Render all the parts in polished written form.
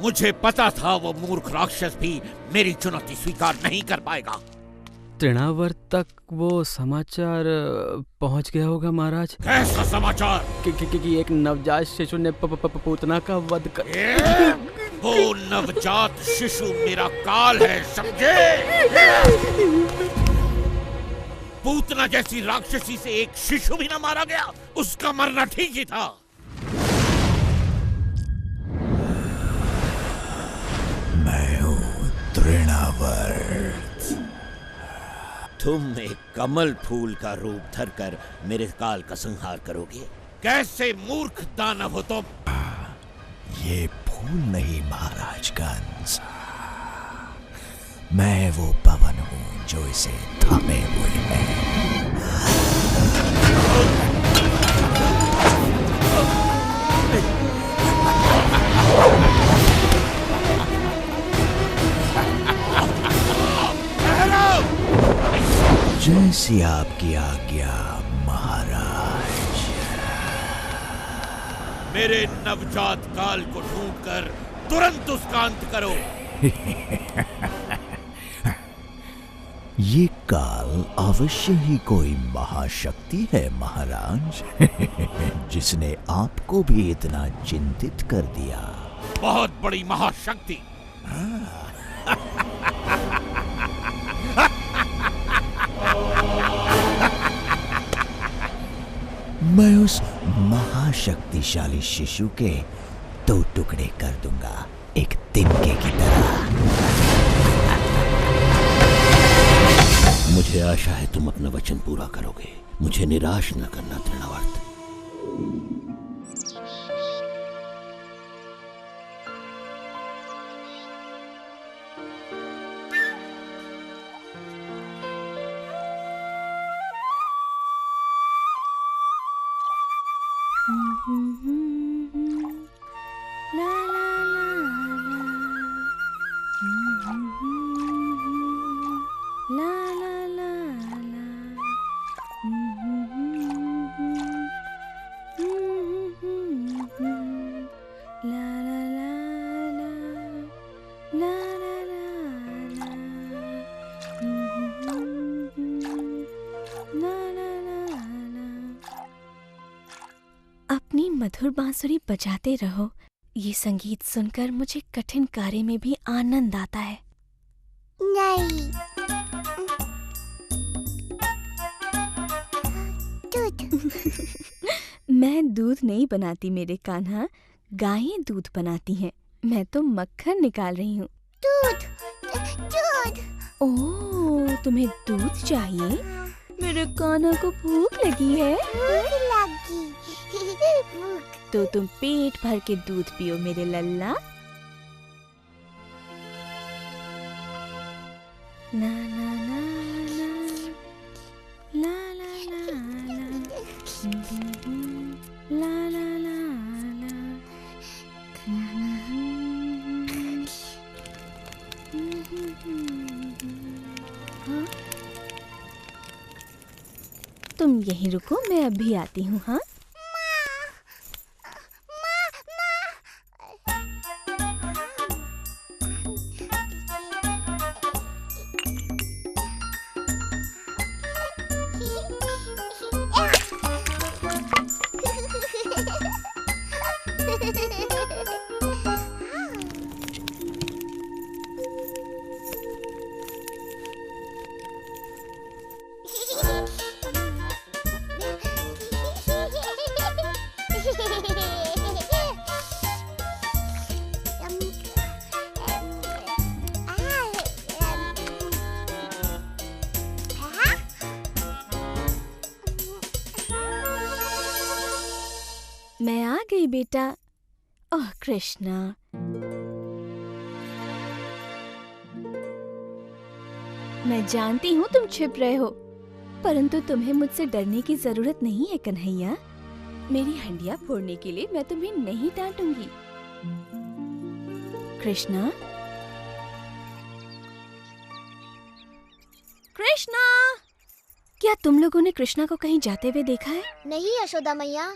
मुझे पता था वो मूर्ख राक्षस भी मेरी चुनौती स्वीकार नहीं कर पाएगा। तृणावर्त तक वो समाचार पहुंच गया होगा महाराज। कैसा समाचार? कि एक नवजात शिशु ने पूतना का वध कर। वो नवजात शिशु मेरा काल है, समझे? पूतना जैसी राक्षसी से एक शिशु भी ना मारा गया, उसका मरना ठीक ही था। मैं हूँ तृणावर्त। तुम एक कमल फूल का रूप धरकर मेरे काल का संहार करोगे? कैसे मूर्ख दानव हो तुम? ये फूल नहीं महाराज कंस, मैं वो पवन हूँ जो इसे थामे हुए है। जैसी आपकी आज्ञा महाराज। मेरे नवजात काल को ढूंढकर तुरंत उसका अंत करो। ये काल अवश्य ही कोई महाशक्ति है महाराज, जिसने आपको भी इतना चिंतित कर दिया। बहुत बड़ी महाशक्ति। मैं उस महाशक्तिशाली शिशु के 2 टुकड़े कर दूंगा, एक तिनके की तरह। मुझे आशा है तुम अपना वचन पूरा करोगे। मुझे निराश न करना तृणावर्त। अपनी मधुर बांसुरी बजाते रहो। ये संगीत सुनकर मुझे कठिन कार्य में भी आनंद आता है। नहीं। मैं दूध नहीं बनाती मेरे कान्हा, गायें दूध बनाती हैं। मैं तो मक्खन निकाल रही हूँ। दूध, दूध। ओह, तुम्हें दूध चाहिए? मेरे कान्हा को भूख लगी है। भूख लगी। तो तुम पेट भर के दूध पियो मेरे लल्ला। ना ना ना ना ला ला ला ला ला ला ला ला। तुम यहीं रुको, मैं अभी आती हूँ। हाँ, मैं आ गई बेटा। ओह कृष्णा, मैं जानती हूँ तुम छिप रहे हो, परंतु तुम्हें मुझसे डरने की जरूरत नहीं है कन्हैया। मेरी हंडिया फोड़ने के लिए मैं तुम्हें नहीं डांटूंगी। कृष्णा, कृष्णा, क्या तुम लोगों ने कृष्णा को कहीं जाते हुए देखा है? नहीं यशोदा मैया।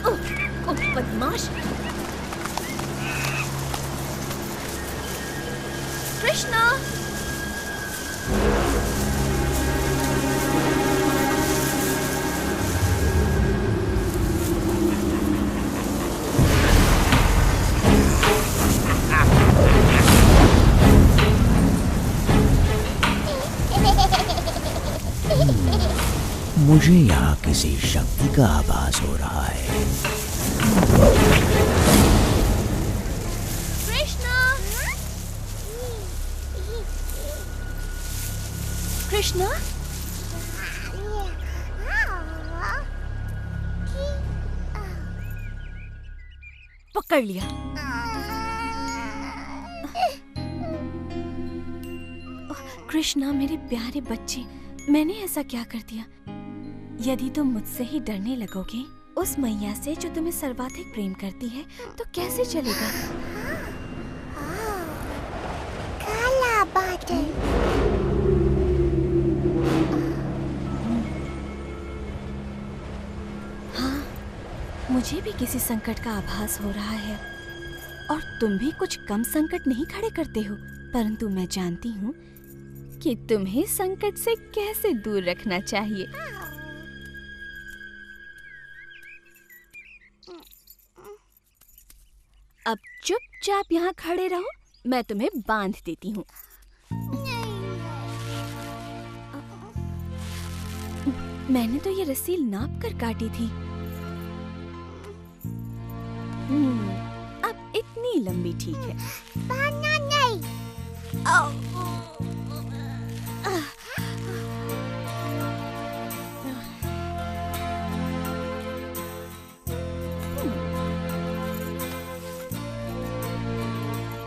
ओह बदमाश! कृष्णा! मुझे यहाँ किसी शक्ति का आभास हो रहा है। कृष्णा! कृष्णा! पकड़ लिया। कृष्णा मेरे प्यारे बच्चे, मैंने ऐसा क्या कर दिया? यदि तुम मुझसे ही डरने लगोगे, उस मैया से जो तुम्हें सर्वाधिक प्रेम करती है, तो कैसे चलेगा? काला बादल। हाँ, मुझे भी किसी संकट का आभास हो रहा है और तुम भी कुछ कम संकट नहीं खड़े करते हो, परंतु मैं जानती हूँ कि तुम्हें संकट से कैसे दूर रखना चाहिए। अब चुपचाप यहाँ खड़े रहो, मैं तुम्हें बांध देती हूँ। मैंने तो ये रस्सी नाप कर काटी थी। अब इतनी लंबी ठीक है। बांधना नहीं।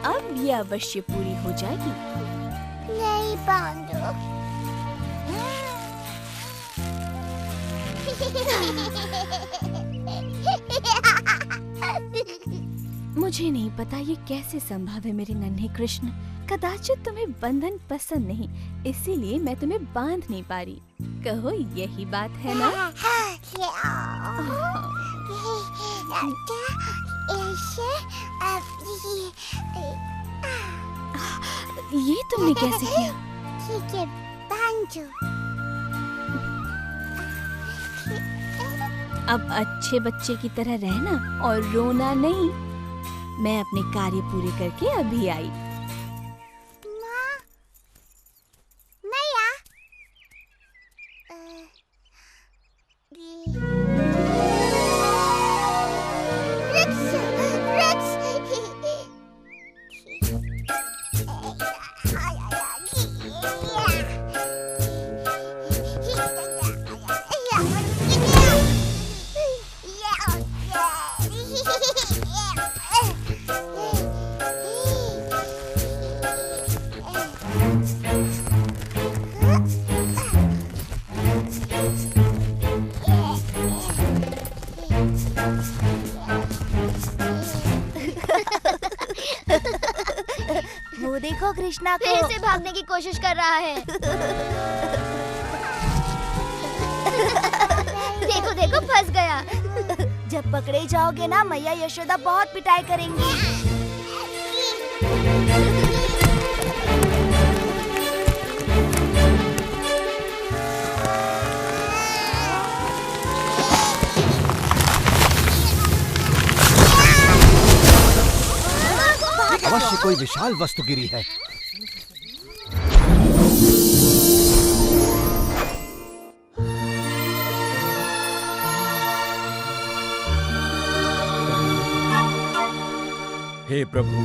अब ये अवश्य पूरी हो जाएगी। नहीं बांधो। मुझे नहीं पता ये कैसे संभव है मेरे नन्हे कृष्ण। कदाचित तुम्हें बंधन पसंद नहीं, इसीलिए मैं तुम्हें बांध नहीं पा रही। कहो यही बात है ना? ये तुमने कैसे किया? ठीक है, बांधो। अब अच्छे बच्चे की तरह रहना और रोना नहीं। मैं अपने कार्य पूरे करके अभी आई। माँ, मैया। वो देखो कृष्णा को फिर से भागने की कोशिश कर रहा है। देखो देखो फंस गया। जब पकड़े जाओगे ना, मैया यशोदा बहुत पिटाई करेंगी। अवश्य कोई विशाल वस्तु गिरी है। हे प्रभु,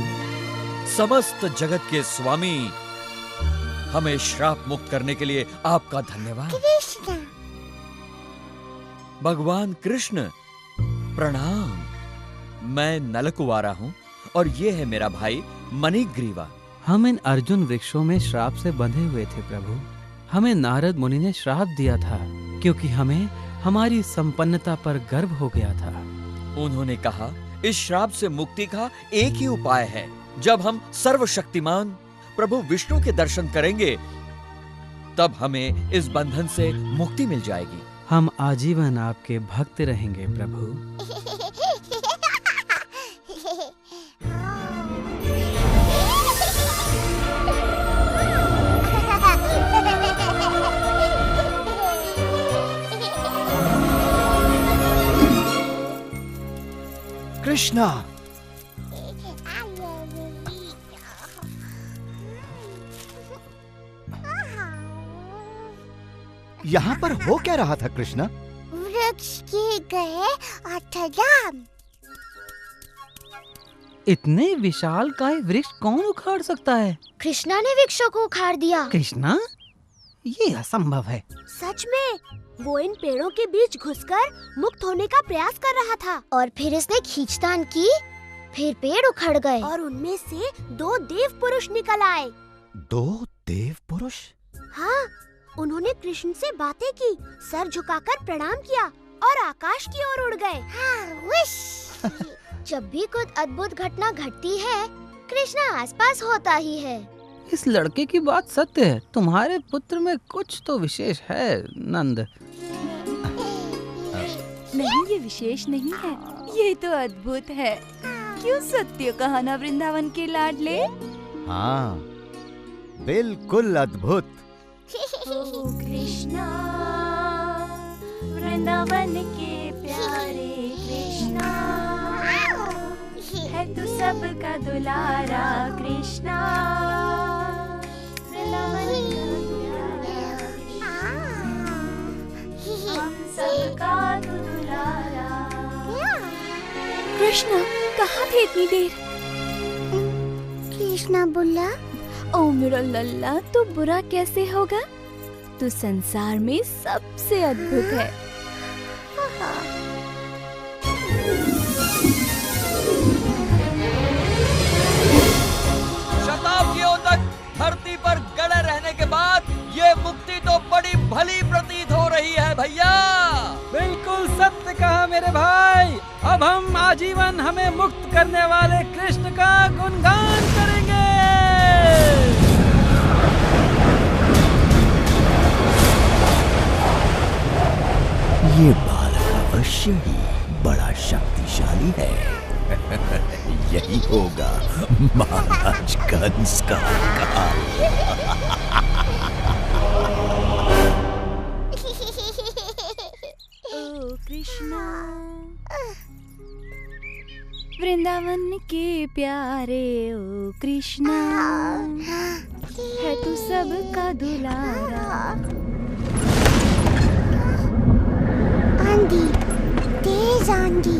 समस्त जगत के स्वामी, हमें श्राप मुक्त करने के लिए आपका धन्यवाद। कृष्ण, भगवान कृष्ण प्रणाम। मैं नलकुवारा हूँ और ये है मेरा भाई मणिग्रीवा। हम इन अर्जुन वृक्षों में श्राप से बंधे हुए थे प्रभु। हमें नारद मुनि ने श्राप दिया था क्योंकि हमें हमारी संपन्नता पर गर्व हो गया था। उन्होंने कहा, इस श्राप से मुक्ति का एक ही उपाय है। जब हम सर्वशक्तिमान प्रभु विष्णु के दर्शन करेंगे, तब हमें इस बंधन से मुक्ति मिल जाएगी। हम आजीवन आपके भक्त रहेंगे प्रभु। कृष्णा, यहाँ पर हो क्या रहा था कृष्णा? वृक्ष के गए अठराम। इतने विशाल काय वृक्ष कौन उखाड़ सकता है? कृष्णा ने वृक्षों को उखाड़ दिया। कृष्णा, ये असंभव है। सच में वो इन पेड़ों के बीच घुसकर मुक्त होने का प्रयास कर रहा था और फिर इसने खींचतान की, फिर पेड़ उखड़ गए और उनमें से 2 देव पुरुष निकल आए। 2 देव पुरुष? हाँ, उन्होंने कृष्ण से बातें की, सर झुकाकर प्रणाम किया और आकाश की ओर उड़ गए। जब भी कुछ अद्भुत घटना घटती है, कृष्णा आसपास होता ही है। इस लड़के की बात सत्य है। तुम्हारे पुत्र में कुछ तो विशेष है नंद। नहीं, ये विशेष नहीं है, ये तो अद्भुत है। क्यों सत्य कहा ना वृंदावन के लाडले? हाँ, बिल्कुल अद्भुत। ओ कृष्णा, वृंदावन के प्यारे कृष्णा, है तू सबका दुलारा कृष्णा, वृंदावन का प्यारा कृष्णा, हम सबका तू दुलारा। कृष्णा, कहाँ थे इतनी देर? कृष्णा बोला, ओ मेरा लल्ला, तू बुरा कैसे होगा? तू संसार में सबसे अद्भुत है। शताब्दियों तक धरती पर गड़े रहने के बाद ये मुक्ति तो बड़ी भली प्रतीत हो रही है भैया। बिल्कुल सत्य कहा मेरे भाई। अब हम आजीवन हमें मुक्त करने वाले कृष्ण का गुणगान करेंगे। ये बालक अवश्य ही बड़ा शक्तिशाली है। यही होगा महाराज कंस का काल। ओ कृष्णा, वृंदावन के प्यारे ओ कृष्णा, है तू सबका दुलारा। आंधी, तेज आंधी।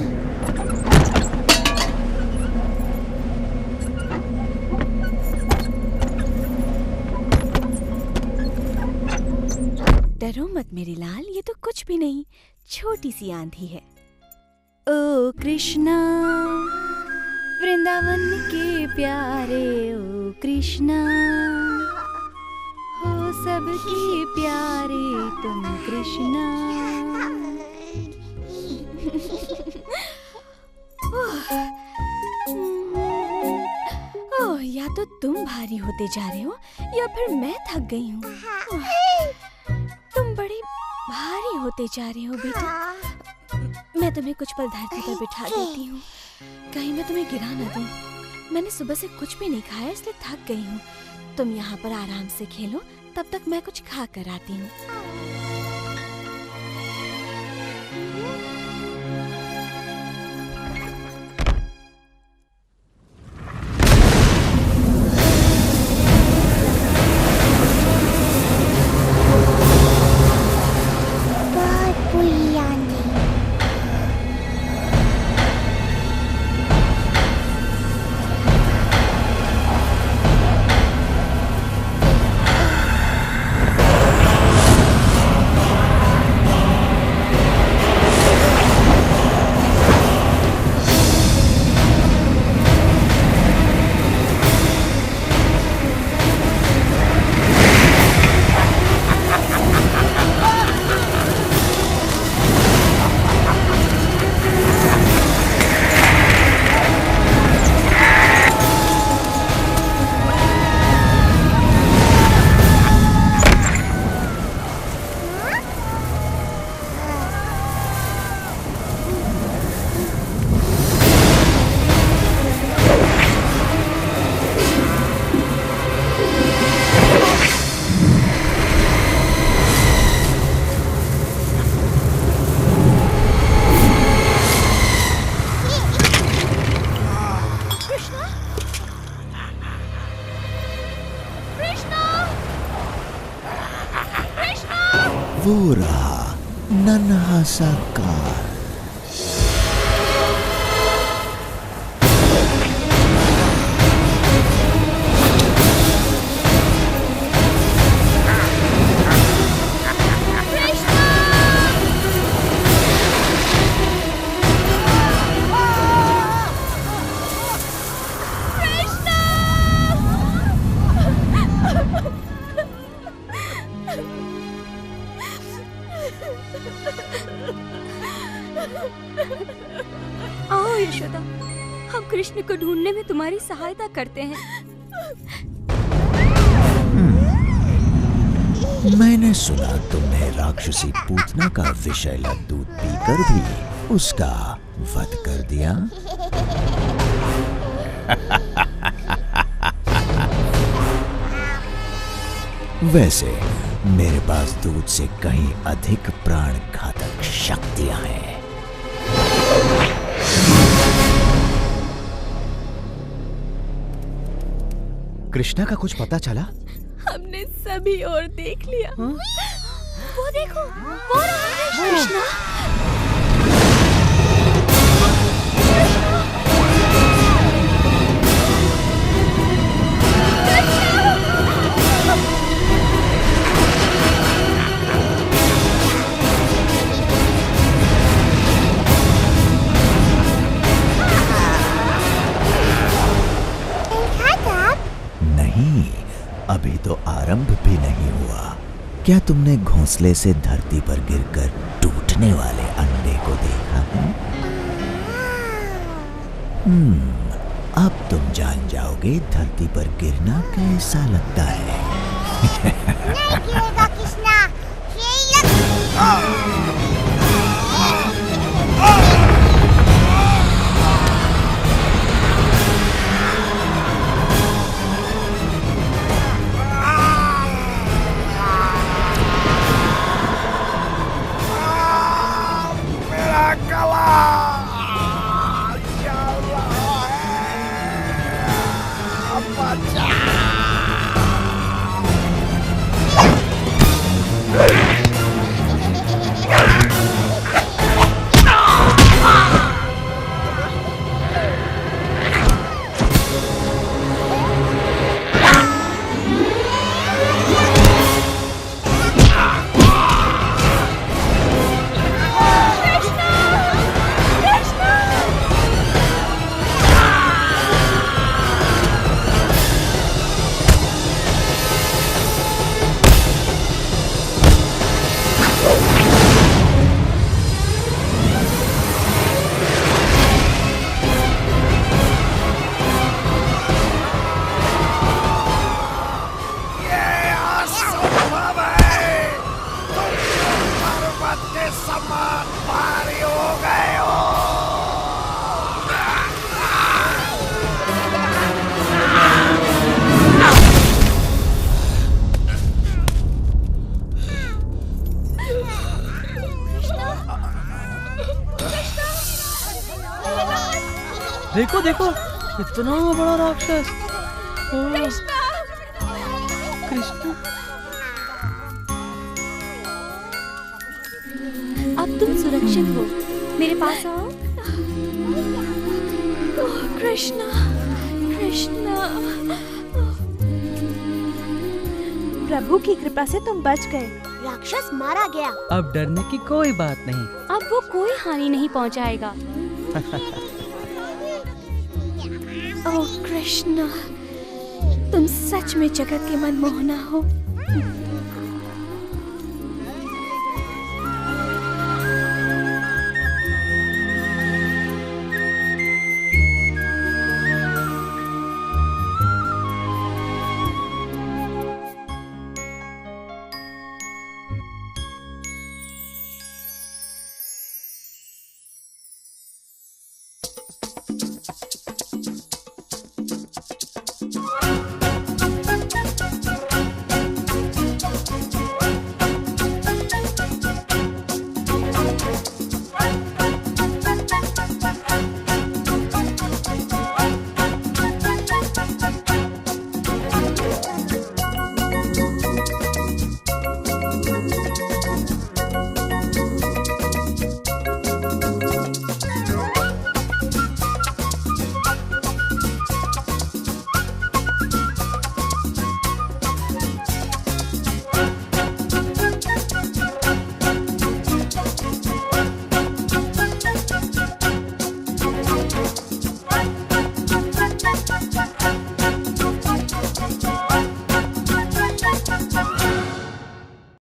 डरो मत मेरे लाल, ये तो कुछ भी नहीं, छोटी सी आंधी है। ओ कृष्णा, वृंदावन के प्यारे ओ कृष्णा, हो सबके प्यारे तुम कृष्णा। ओह, या तो तुम भारी होते जा रहे हो या फिर मैं थक गई हूँ। तुम बड़ी भारी होते जा रहे हो बेटा। मैं तुम्हें कुछ पल धरती पर बिठा देती हूँ, कहीं मैं तुम्हें गिरा ना दूँ। मैंने सुबह से कुछ भी नहीं खाया, इसलिए थक गई हूँ। तुम यहाँ पर आराम से खेलो, तब तक मैं कुछ खा कर आती हूँ। बहुत बुरी आंधी। वो रहा नन्हा सा काल। आओ यशोदा, हम कृष्ण को ढूंढने में तुम्हारी सहायता करते हैं। मैंने सुना तुमने राक्षसी पूतना का विषैला दूध पीकर भी उसका वध कर दिया। वैसे मेरे पास दूध से कहीं अधिक प्राण घातक शक्तियां हैं। कृष्णा का कुछ पता चला? हमने सभी और देख लिया। वो देखो, वो रहा है कृष्णा। नहीं, अभी तो आरंभ भी नहीं हुआ। क्या तुमने घोंसले से धरती पर गिरकर टूटने वाले अंडे को देखा है? अब तुम जान जाओगे धरती पर गिरना कैसा लगता है। नहीं गिरेगा कृष्णा, देखो देखो, इतना बड़ा राक्षस। कृष्णा, अब तुम सुरक्षित हो, मेरे पास आओ। ओह कृष्णा, कृष्णा। प्रभु की कृपा से तुम बच गए। राक्षस मारा गया। अब डरने की कोई बात नहीं। अब वो कोई हानि नहीं पहुंचाएगा। ओह कृष्णा, तुम सच में जगत के मनमोहना हो।